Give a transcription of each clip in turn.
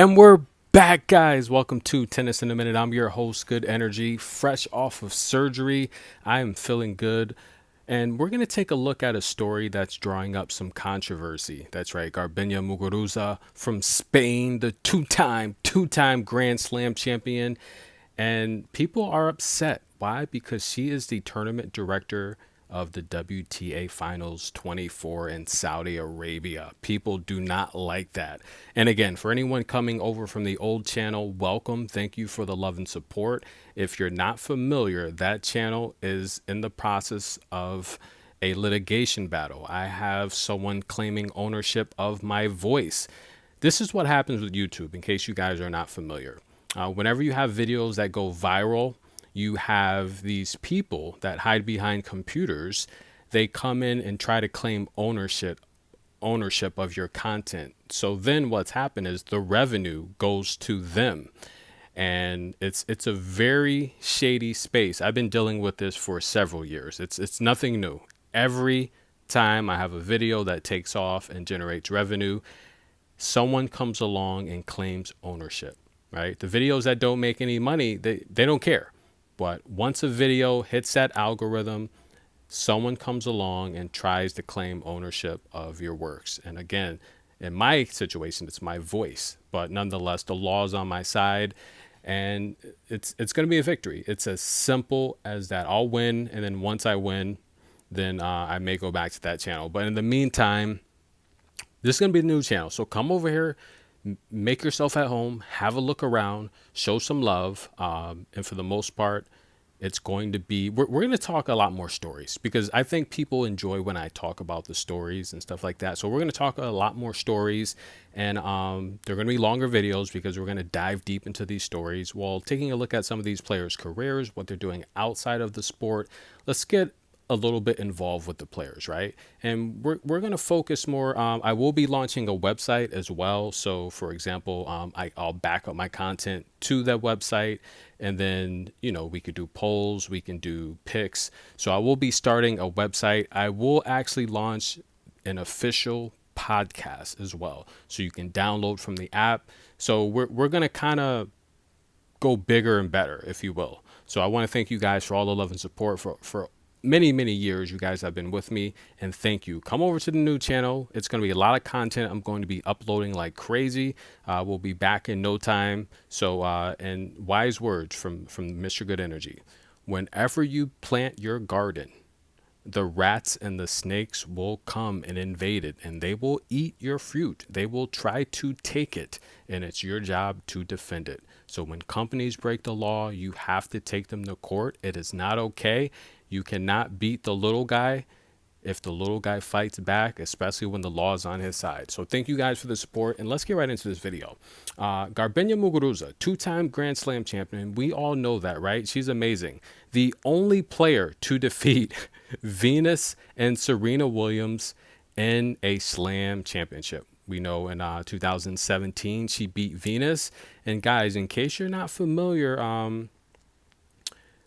And we're back, guys. Welcome to Tennis in a Minute. I'm your host, Good Energy, fresh off of surgery. I am feeling good. And we're going to take a look at a story that's drawing up some controversy. That's right, Garbine Muguruza from Spain, the two-time Grand Slam champion. And people are upset. Why? Because she is the tournament director of the WTA Finals 24 in Saudi Arabia. People do not like that. And again, for anyone coming over from the old channel, welcome. Thank you for the love and support. If you're not familiar, that channel is in the process of a litigation battle. I have someone claiming ownership of my voice. This is what happens with YouTube, in case you guys are not familiar. Whenever you have videos that go viral, you have these people that hide behind computers. They come in and try to claim ownership of your content. So then what's happened is the revenue goes to them. And it's a very shady space. I've been dealing with this for several years. It's nothing new. Every time I have a video that takes off and generates revenue, someone comes along and claims ownership, right? The videos that don't make any money, they don't care. But once a video hits that algorithm, someone comes along and tries to claim ownership of your works. And again, in my situation, it's my voice. But nonetheless, the law's on my side, and it's going to be a victory. It's as simple as that. I'll win, and then once I win, then I may go back to that channel. But in the meantime, this is going to be a new channel. So come over here. Make yourself at home, have a look around, show some love. And for the most part, it's going to be, we're going to talk a lot more stories, because I think people enjoy when I talk about the stories and stuff like that. So we're going to talk a lot more stories, and they're going to be longer videos because we're going to dive deep into these stories while taking a look at some of these players' careers, what they're doing outside of the sport. Let's get a little bit involved with the players, right? And we're going to focus more. I will be launching a website as well. So for example, I'll back up my content to that website, and then, we could do polls, we can do picks. So I will be starting a website. I will actually launch an official podcast as well, so you can download from the app. So we're going to kind of go bigger and better, if you will. So I want to thank you guys for all the love and support for many years. You guys have been with me, and thank you. Come over to the new channel. It's going to be a lot of content. I'm going to be uploading like crazy. We'll be back in no time. So and wise words from Mr. Good Energy: whenever you plant your garden, the rats and the snakes will come and invade it, and they will eat your fruit. They will try to take it, and it's your job to defend it. So when companies break the law, you have to take them to court. It is not okay. You cannot beat the little guy if the little guy fights back, especially when the law is on his side. So thank you guys for the support, and let's get right into this video. Garbine Muguruza, two-time Grand Slam champion. We all know that, right? She's amazing. The only player to defeat Venus and Serena Williams in a Slam championship. We know in 2017 she beat Venus. And guys, in case you're not familiar,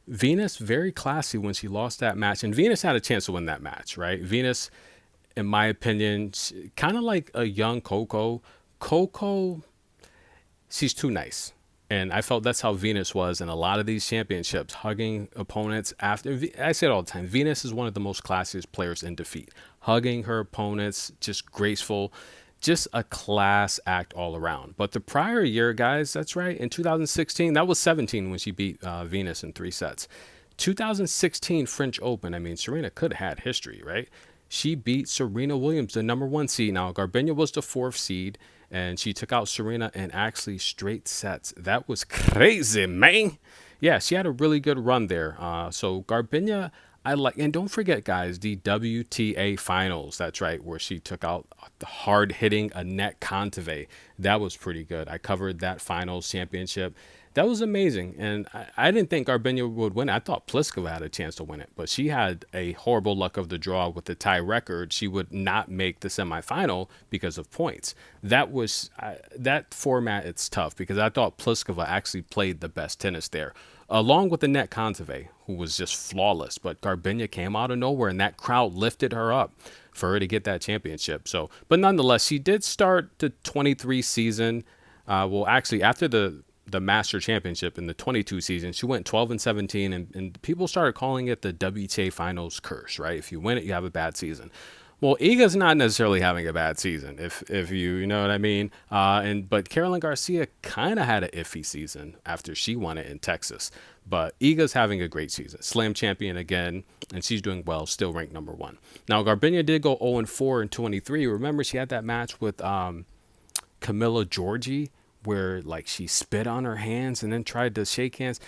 Venus, very classy when she lost that match. And Venus had a chance to win that match, right? Venus, in my opinion, kind of like a young Coco. Coco, she's too nice. And I felt that's how Venus was in a lot of these championships, hugging opponents after. I say it all the time. Venus is one of the most classiest players in defeat. Hugging her opponents, just graceful. Just a class act all around. But the prior year, guys, that's right, in 2016, that was 17 when she beat Venus in 3 sets. 2016 French Open, I mean, Serena could have had history, right? She beat Serena Williams, the #1 seed. Now, Garbine was the 4th seed, and she took out Serena in actually straight sets. That was crazy, man. Yeah, she had a really good run there. So Garbine, I like, and don't forget, guys, the WTA finals. That's right, where she took out the hard-hitting Annette Kontaveit. That was pretty good. I covered that finals championship. That was amazing, and I didn't think Garbine would win. I thought Pliskova had a chance to win it, but she had a horrible luck of the draw with the tie record. She would not make the semifinal because of points. That was that format. It's tough because I thought Pliskova actually played the best tennis there, along with Annette Kontaveit, who was just flawless. But Garbine came out of nowhere, and that crowd lifted her up for her to get that championship. So, but nonetheless, she did start the 23 season Well, actually, after the Master Championship in the 22 season, she went 12-17, and people started calling it the WTA Finals curse, right? If you win it, you have a bad season. Well, Iga's not necessarily having a bad season, if you know what I mean. But Caroline Garcia kind of had an iffy season after she won it in Texas. But Iga's having a great season, Slam champion again, and she's doing well, still ranked number one. Now Garbine did go 0-4 in 23. Remember, she had that match with Camilla Giorgi where like she spit on her hands and then tried to shake hands.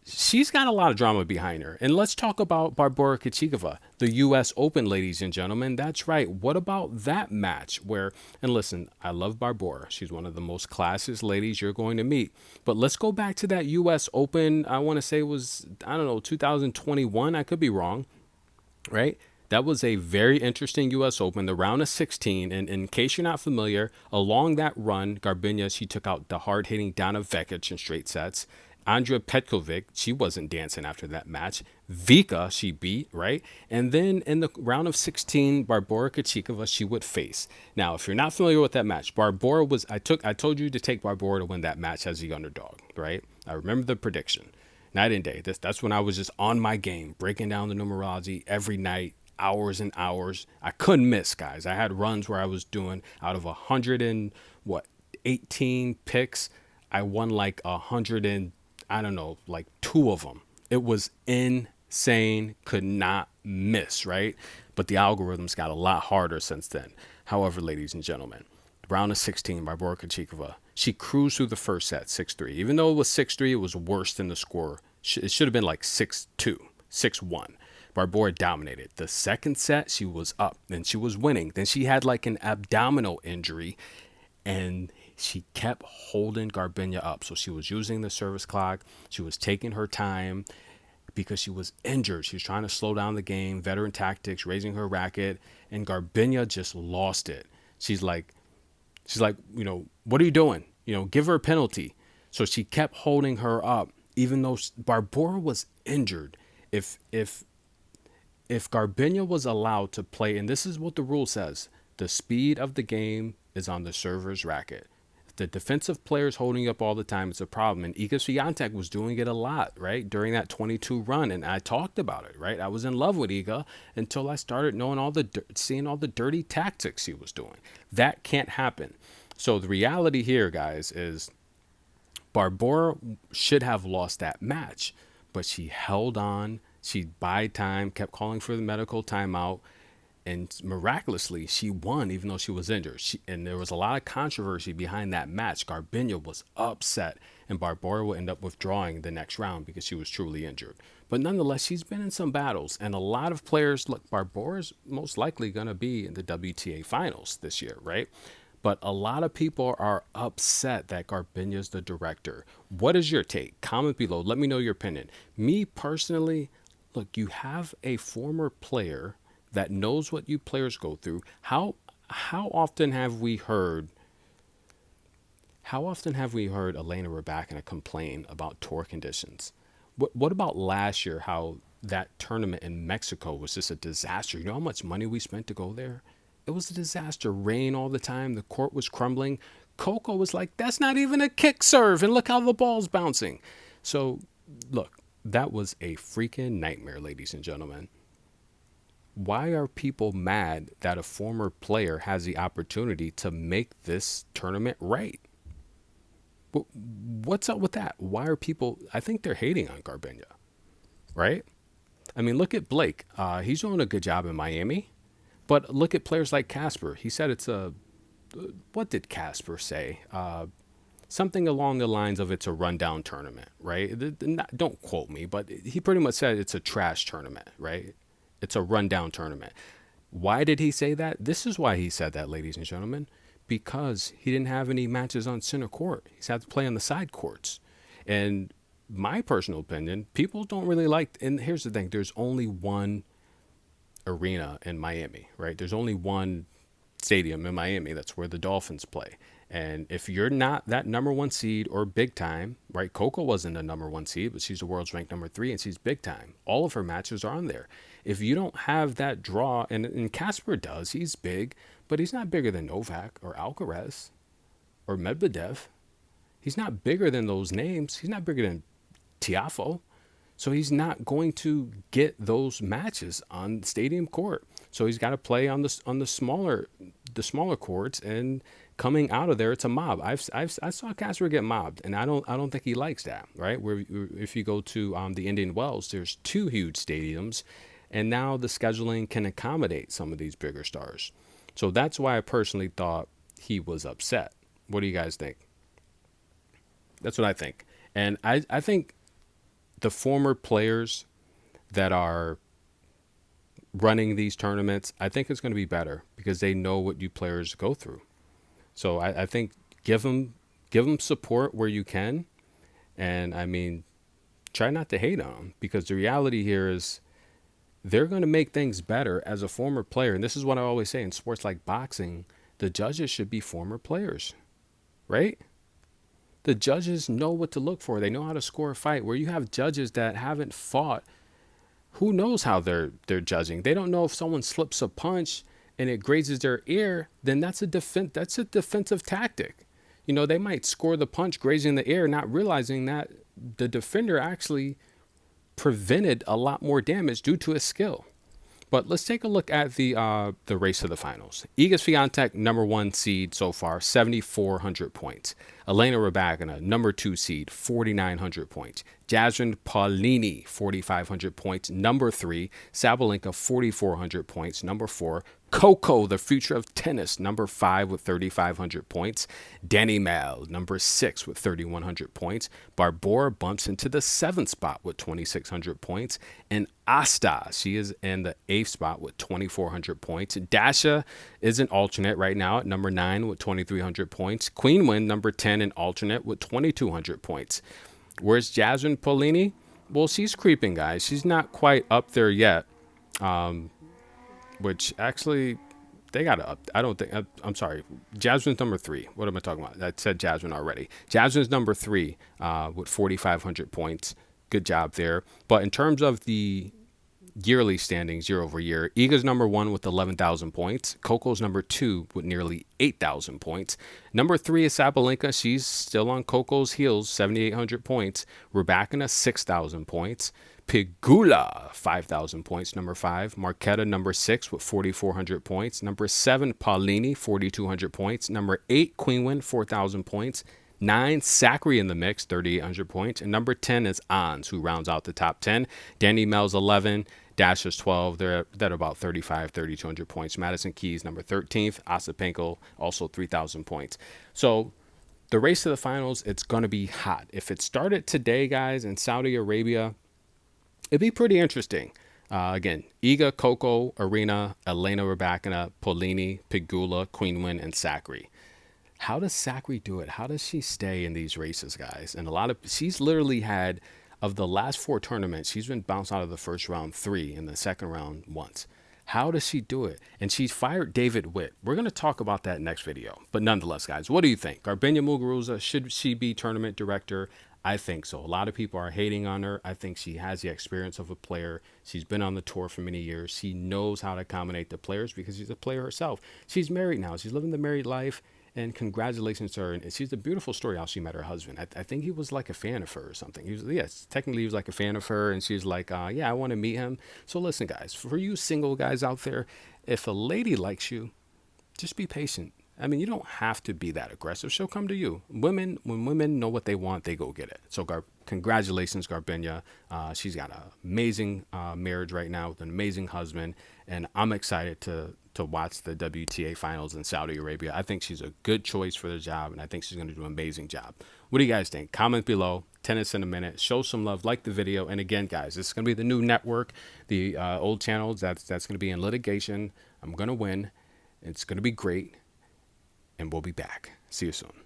She's got a lot of drama behind her. And let's talk about Barbora Krejcikova, the U.S. Open, ladies and gentlemen. That's right. What about that match where, and listen, I love Barbora. She's one of the most classiest ladies you're going to meet. But let's go back to that U.S. Open. I want to say it was, I don't know, 2021. I could be wrong, right? That was a very interesting U.S. Open, the round of 16. And in case you're not familiar, along that run, Garbine, she took out the hard-hitting Dana Vekic in straight sets. Andrea Petkovic, she wasn't dancing after that match. Vika, she beat, right? And then in the round of 16, Barbora Krejcikova, she would face. Now, if you're not familiar with that match, Barbora was, I told you to take Barbora to win that match as the underdog, right? I remember the prediction. Night and day. That's when I was just on my game, breaking down the numerology every night, hours and hours. I couldn't miss, guys. I had runs where I was doing out of 18 picks. I won like 100 and I don't know, like 2 of them. It was insane. Could not miss, right? But the algorithms got a lot harder since then. However, ladies and gentlemen, round of 16 by Barbora Krejcikova, she cruised through the first set 6-3. Even though it was 6-3, it was worse than the score. It should have been like 6-2, 6-1. Barbora dominated. The second set, she was up and she was winning. Then she had like an abdominal injury and she kept holding Garbine up. So she was using the service clock. She was taking her time because she was injured. She was trying to slow down the game, veteran tactics, raising her racket, and Garbine just lost it. She's like, what are you doing? Give her a penalty. So she kept holding her up, even though Barbora was injured. If Garbine was allowed to play, and this is what the rule says, the speed of the game is on the server's racket. The defensive players holding up all the time is a problem. And Iga Swiatek was doing it a lot, right, during that 22 run. And I talked about it, right? I was in love with Iga until I started knowing seeing all the dirty tactics he was doing. That can't happen. So the reality here, guys, is Barbora should have lost that match, but she held on. She bided time, kept calling for the medical timeout. And miraculously, she won even though she was injured. And there was a lot of controversy behind that match. Garbine was upset, and Barbora will end up withdrawing the next round because she was truly injured. But nonetheless, she's been in some battles. And a lot of players, look, Barbora's most likely going to be in the WTA finals this year, right? But a lot of people are upset that Garbine is the director. What is your take? Comment below. Let me know your opinion. Me personally, look, you have a former player that knows what you players go through. How often have we heard Elena Rybakina complain about tour conditions? What about last year, how that tournament in Mexico was just a disaster? You know how much money we spent to go there? It was a disaster. Rain all the time. The court was crumbling. Coco was like, that's not even a kick serve, and look how the ball's bouncing. So look, that was a freaking nightmare, ladies and gentlemen. Why are people mad that a former player has the opportunity to make this tournament right? What's up with that? Why are people, I think they're hating on Garbine, right? I mean, look at Blake. He's doing a good job in Miami. But look at players like Casper. He said what did Casper say? Something along the lines of it's a rundown tournament, right? Don't quote me, but he pretty much said it's a trash tournament, right? It's a rundown tournament. Why did he say that? This is why he said that, ladies and gentlemen, because he didn't have any matches on center court. He's had to play on the side courts. And my personal opinion, people don't really like, and here's the thing, there's only one arena in Miami, right? There's only one stadium in Miami. That's where the Dolphins play. And if you're not that number 1 seed or big time, right? Coco wasn't a number 1 seed, but she's the world's ranked number 3 and she's big time. All of her matches are on there. If you don't have that draw, and Casper does, he's big, but he's not bigger than Novak or Alcaraz or Medvedev. He's not bigger than those names. He's not bigger than Tiafo. So he's not going to get those matches on stadium court. So he's got to play on the smaller courts, and coming out of there, it's a mob. I saw Castro get mobbed, and I don't think he likes that, right? Where if you go to the Indian Wells, there's two huge stadiums, and now the scheduling can accommodate some of these bigger stars. So that's why I personally thought he was upset. What do you guys think? That's what I think. And I think the former players that are running these tournaments, I think it's going to be better because they know what you players go through. So I think give them support where you can. And I mean, try not to hate on them, because the reality here is they're going to make things better as a former player. And this is what I always say in sports like boxing, the judges should be former players, right? The judges know what to look for. They know how to score a fight. Where you have judges that haven't fought, who knows how they're judging? They don't know if someone slips a punch and it grazes their ear, then that's a defensive tactic. You know, they might score the punch grazing the ear, not realizing that the defender actually prevented a lot more damage due to his skill. But let's take a look at the race to the finals. Iga Swiatek, number 1 seed so far, 7,400 points. Elena Rybakina, number 2 seed, 4,900 points. Jasmine Paolini, 4,500 points, number 3. Sabalenka, 4,400 points, number 4. Coco, the future of tennis, number 5 with 3,500 points. Danny Mel, number 6 with 3,100 points. Barbora bumps into the 7th spot with 2,600 points. And Asta, she is in the 8th spot with 2,400 points. Dasha is an alternate right now at number 9 with 2,300 points. Queen Win, number 10, an alternate with 2,200 points. Where's Jasmine Paolini? Well, she's creeping, guys. She's not quite up there yet. Which actually, they got to up. I don't think, I'm sorry. Jasmine's number 3. What am I talking about? I said Jasmine already. Jasmine's number 3 with 4,500 points. Good job there. But in terms of the yearly standings year over year, Iga's number 1 with 11,000 points. Coco's number 2 with nearly 8,000 points. Number 3 is Sabalenka. She's still on Coco's heels, 7,800 points. Rybakina, 6,000 points. Pegula, 5,000 points, number 5. Marketa, number 6 with 4,400 points. Number 7, Paolini, 4,200 points. Number 8, Queenwin, 4,000 points. 9, Sakari in the mix, 3,800 points. And number 10 is Ons, who rounds out the top 10. Danny Mel's 11. Dasher's 12. They're about 3,200 points. Madison Keys, number 13th. Ostapenko, also 3,000 points. So the race to the finals, it's going to be hot. If it started today, guys, in Saudi Arabia, it'd be pretty interesting. Again, Iga, Coco, Arena, Elena Rybakina, Paolini, Pegula, Queenwin, and Sakari. How does Sakari do it? How does she stay in these races, guys? And she's literally had, of the last 4 tournaments, she's been bounced out of the first round 3 and the second round once. How does she do it? And she's fired David Witt. We're going to talk about that next video. But nonetheless, guys, what do you think? Garbine Muguruza, should she be tournament director? I think so. A lot of people are hating on her. I think she has the experience of a player. She's been on the tour for many years. She knows how to accommodate the players because she's a player herself. She's married now. She's living the married life. And congratulations to her. And she's a beautiful story how she met her husband. I think he was like a fan of her or something. Technically he was like a fan of her. And she's like, yeah, I want to meet him. So listen, guys, for you single guys out there, if a lady likes you, just be patient. I mean, you don't have to be that aggressive. She'll come to you. When women know what they want, they go get it. So congratulations, Garbine. She's got an amazing marriage right now with an amazing husband. And I'm excited to watch the WTA finals in Saudi Arabia. I think she's a good choice for the job, and I think she's going to do an amazing job. What do you guys think? Comment below. Tennis in a Minute. Show some love. Like the video. And again, guys, this is going to be the new network. The old channels, that's going to be in litigation. I'm going to win. It's going to be great. And we'll be back. See you soon.